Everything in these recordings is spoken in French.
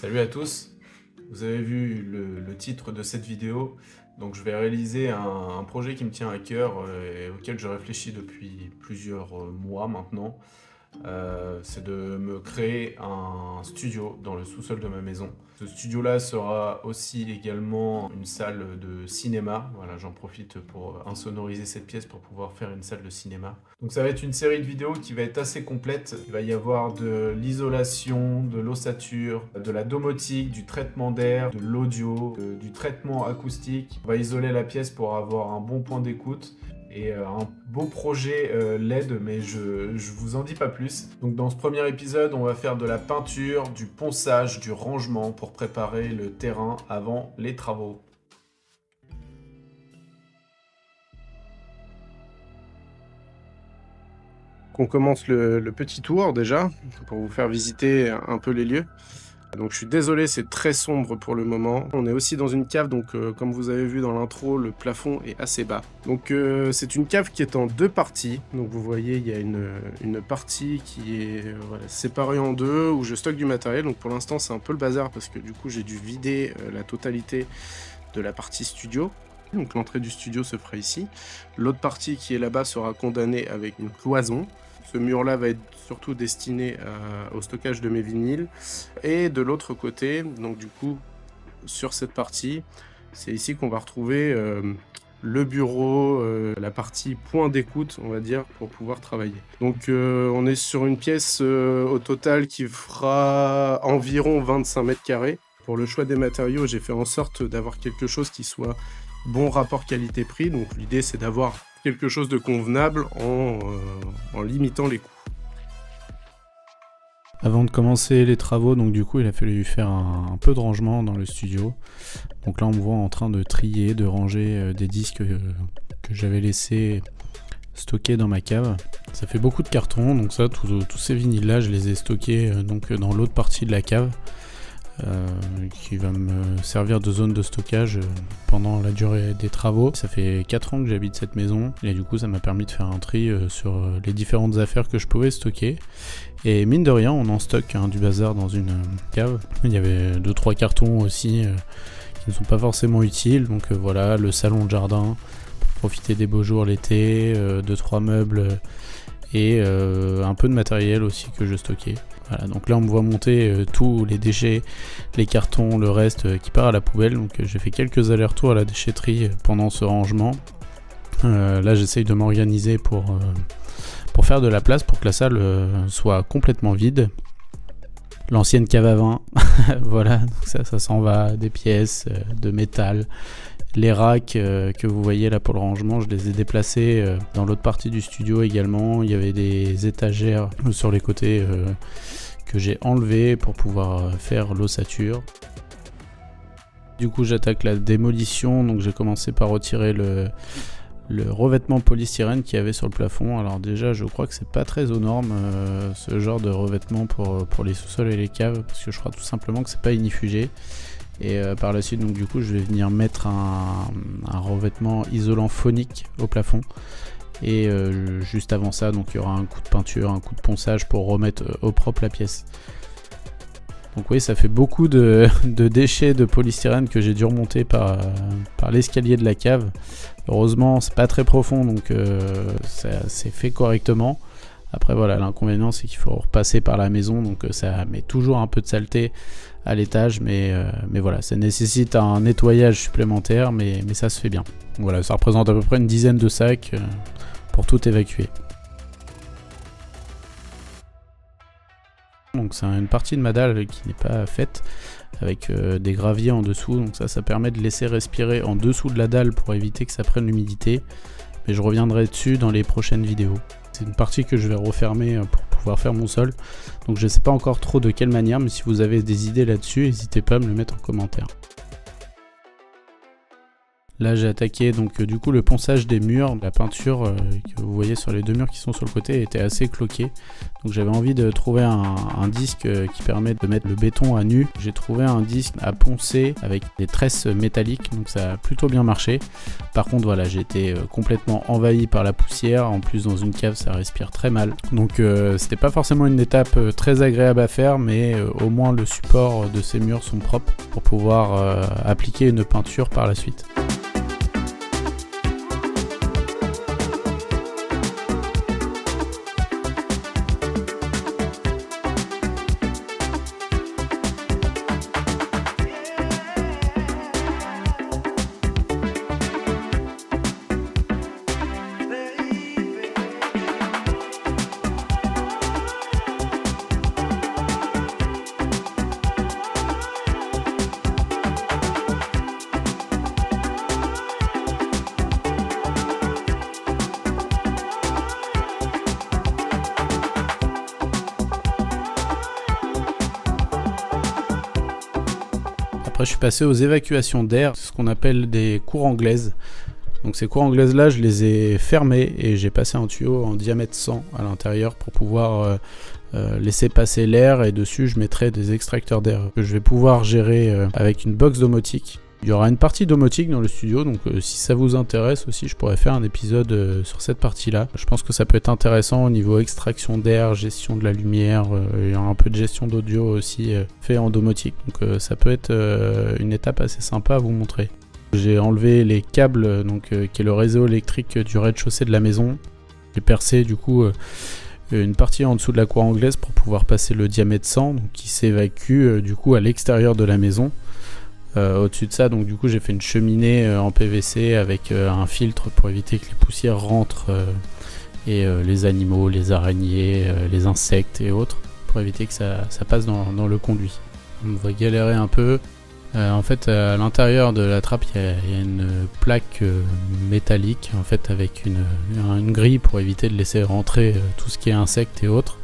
Salut à tous, vous avez vu le titre de cette vidéo, donc je vais réaliser un projet qui me tient à cœur et auquel je réfléchis depuis plusieurs mois maintenant. C'est de me créer un studio dans le sous-sol de ma maison. Ce studio-là sera aussi également une salle de cinéma. Voilà, j'en profite pour insonoriser cette pièce pour pouvoir faire une salle de cinéma. Donc ça va être une série de vidéos qui va être assez complète. Il va y avoir de l'isolation, de l'ossature, de la domotique, du traitement d'air, de l'audio, du traitement acoustique. On va isoler la pièce pour avoir un bon point d'écoute. Et un beau projet LED, mais je vous en dis pas plus. Donc dans ce premier épisode, on va faire de la peinture, du ponçage, du rangement pour préparer le terrain avant les travaux. On commence le petit tour déjà, pour vous faire visiter un peu les lieux. Donc je suis désolé, c'est très sombre pour le moment. On est aussi dans une cave, donc comme vous avez vu dans l'intro, le plafond est assez bas. Donc c'est une cave qui est en deux parties. Donc vous voyez, il y a une partie qui est séparée en deux, où je stocke du matériel. Donc pour l'instant c'est un peu le bazar, parce que du coup j'ai dû vider la totalité de la partie studio. Donc l'entrée du studio se fera ici. L'autre partie qui est là-bas sera condamnée avec une cloison. Ce mur-là va être surtout destiné au stockage de mes vinyles. Et de l'autre côté, donc du coup, sur cette partie, c'est ici qu'on va retrouver le bureau, la partie point d'écoute, on va dire, pour pouvoir travailler. Donc on est sur une pièce au total qui fera environ 25 mètres carrés. Pour le choix des matériaux, j'ai fait en sorte d'avoir quelque chose qui soit bon rapport qualité-prix. Donc l'idée, c'est d'avoir quelque chose de convenable en limitant les coûts. Avant de commencer les travaux, donc du coup il a fallu faire un peu de rangement dans le studio. Donc là on me voit en train de trier, de ranger des disques que j'avais laissés stockés dans ma cave. Ça fait beaucoup de cartons, donc ça, tous ces vinyles là je les ai stockés donc dans l'autre partie de la cave. Qui va me servir de zone de stockage pendant la durée des travaux. Ça fait 4 ans que j'habite cette maison et du coup ça m'a permis de faire un tri sur les différentes affaires que je pouvais stocker. Et mine de rien on en stocke du bazar dans une cave. Il y avait 2-3 cartons aussi qui ne sont pas forcément utiles, donc voilà, le salon de jardin pour profiter des beaux jours l'été, 2-3 meubles et un peu de matériel aussi que je stockais. Voilà, donc là on me voit monter tous les déchets, les cartons, le reste qui part à la poubelle. Donc j'ai fait quelques allers-retours à la déchetterie pendant ce rangement. Là j'essaye de m'organiser pour faire de la place pour que la salle soit complètement vide. L'ancienne cave à vin, voilà, donc ça s'en va, des pièces de métal. Les racks que vous voyez là pour le rangement, je les ai déplacés dans l'autre partie du studio également. Il y avait des étagères sur les côtés que j'ai enlevées pour pouvoir faire l'ossature. Du coup j'attaque la démolition, donc j'ai commencé par retirer le revêtement polystyrène qu'il y avait sur le plafond. Alors déjà je crois que c'est pas très aux normes ce genre de revêtement pour les sous-sols et les caves, parce que je crois tout simplement que c'est pas ignifugé. Et par la suite, donc du coup, je vais venir mettre un revêtement isolant phonique au plafond. Et juste avant ça, donc il y aura un coup de peinture, un coup de ponçage pour remettre au propre la pièce. Donc oui, ça fait beaucoup de déchets de polystyrène que j'ai dû remonter par l'escalier de la cave. Heureusement, c'est pas très profond, donc ça c'est fait correctement. Après voilà, l'inconvénient c'est qu'il faut repasser par la maison, donc ça met toujours un peu de saleté à l'étage, mais voilà, ça nécessite un nettoyage supplémentaire, mais ça se fait bien. Voilà, ça représente à peu près une dizaine de sacs pour tout évacuer. Donc c'est une partie de ma dalle qui n'est pas faite, avec des graviers en dessous, donc ça permet de laisser respirer en dessous de la dalle pour éviter que ça prenne l'humidité, mais je reviendrai dessus dans les prochaines vidéos. C'est une partie que je vais refermer pour pouvoir faire mon sol. Donc je ne sais pas encore trop de quelle manière, mais si vous avez des idées là-dessus, n'hésitez pas à me le mettre en commentaire. Là j'ai attaqué donc du coup le ponçage des murs, la peinture que vous voyez sur les deux murs qui sont sur le côté était assez cloquée. Donc j'avais envie de trouver un disque qui permet de mettre le béton à nu. J'ai trouvé un disque à poncer avec des tresses métalliques, donc ça a plutôt bien marché. Par contre voilà, j'ai été complètement envahi par la poussière, en plus dans une cave ça respire très mal. Donc c'était pas forcément une étape très agréable à faire, mais au moins le support de ces murs sont propres pour pouvoir appliquer une peinture par la suite. Après, je suis passé aux évacuations d'air, ce qu'on appelle des cours anglaises. Donc ces cours anglaises là, je les ai fermées et j'ai passé un tuyau en diamètre 100 à l'intérieur pour pouvoir laisser passer l'air, et dessus je mettrai des extracteurs d'air que je vais pouvoir gérer avec une box domotique. Il y aura une partie domotique dans le studio, donc si ça vous intéresse aussi, je pourrais faire un épisode sur cette partie-là. Je pense que ça peut être intéressant au niveau extraction d'air, gestion de la lumière, il y aura un peu de gestion d'audio aussi fait en domotique. Donc ça peut être une étape assez sympa à vous montrer. J'ai enlevé les câbles, qui est le réseau électrique du rez-de-chaussée de la maison. J'ai percé du coup une partie en dessous de la cour anglaise pour pouvoir passer le diamètre 100, donc qui s'évacue du coup à l'extérieur de la maison. Au-dessus de ça, donc du coup j'ai fait une cheminée en PVC avec un filtre pour éviter que les poussières rentrent et les animaux, les araignées, les insectes et autres, pour éviter que ça passe dans le conduit. On va galérer un peu. En fait, à l'intérieur de la trappe, il y a une plaque métallique, en fait, avec une grille pour éviter de laisser rentrer tout ce qui est insectes et autres.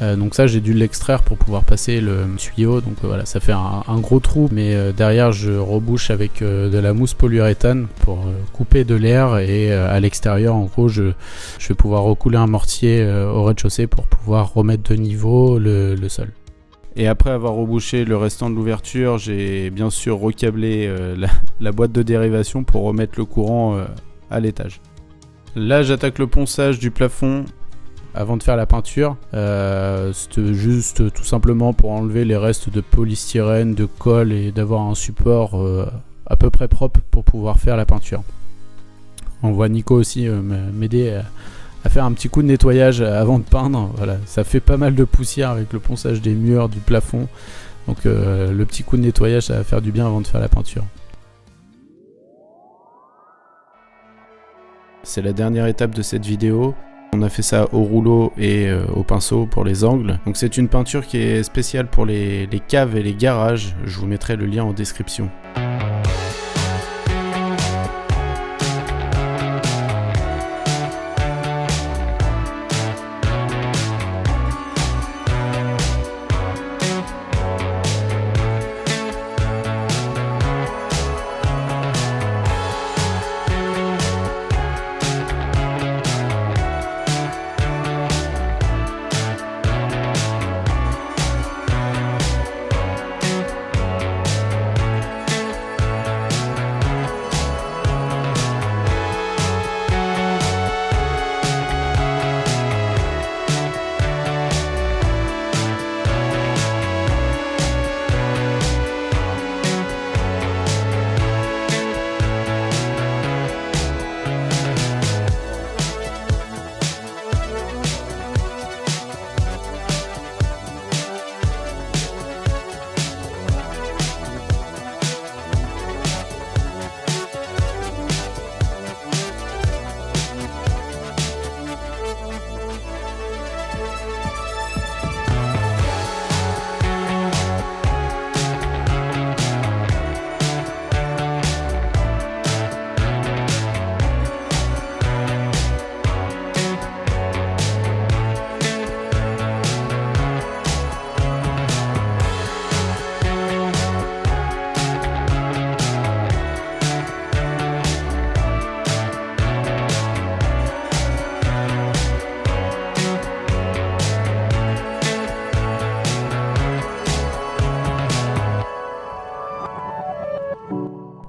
Donc ça, j'ai dû l'extraire pour pouvoir passer le tuyau. Donc voilà, ça fait un gros trou, mais derrière, je rebouche avec de la mousse polyuréthane pour couper de l'air, et à l'extérieur, en gros, je vais pouvoir recouler un mortier au rez-de-chaussée pour pouvoir remettre de niveau le sol. Et après avoir rebouché le restant de l'ouverture, j'ai bien sûr recablé la boîte de dérivation pour remettre le courant à l'étage. Là, j'attaque le ponçage du plafond avant de faire la peinture. C'était juste tout simplement pour enlever les restes de polystyrène, de colle, et d'avoir un support à peu près propre pour pouvoir faire la peinture. On voit Nico aussi m'aider à faire un petit coup de nettoyage avant de peindre. Voilà, ça fait pas mal de poussière avec le ponçage des murs, du plafond. Donc le petit coup de nettoyage, ça va faire du bien avant de faire la peinture. C'est la dernière étape de cette vidéo. On a fait ça au rouleau et au pinceau pour les angles. Donc c'est une peinture qui est spéciale pour les caves et les garages. Je vous mettrai le lien en description.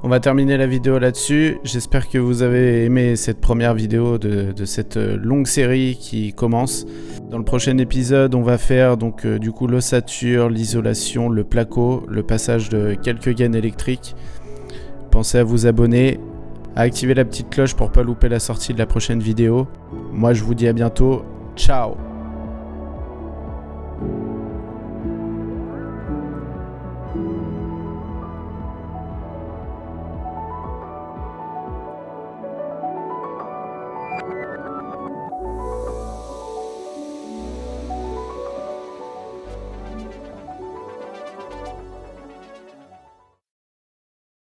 On va terminer la vidéo là-dessus. J'espère que vous avez aimé cette première vidéo de cette longue série qui commence. Dans le prochain épisode, on va faire donc du coup l'ossature, l'isolation, le placo, le passage de quelques gaines électriques. Pensez à vous abonner, à activer la petite cloche pour pas louper la sortie de la prochaine vidéo. Moi je vous dis à bientôt. Ciao!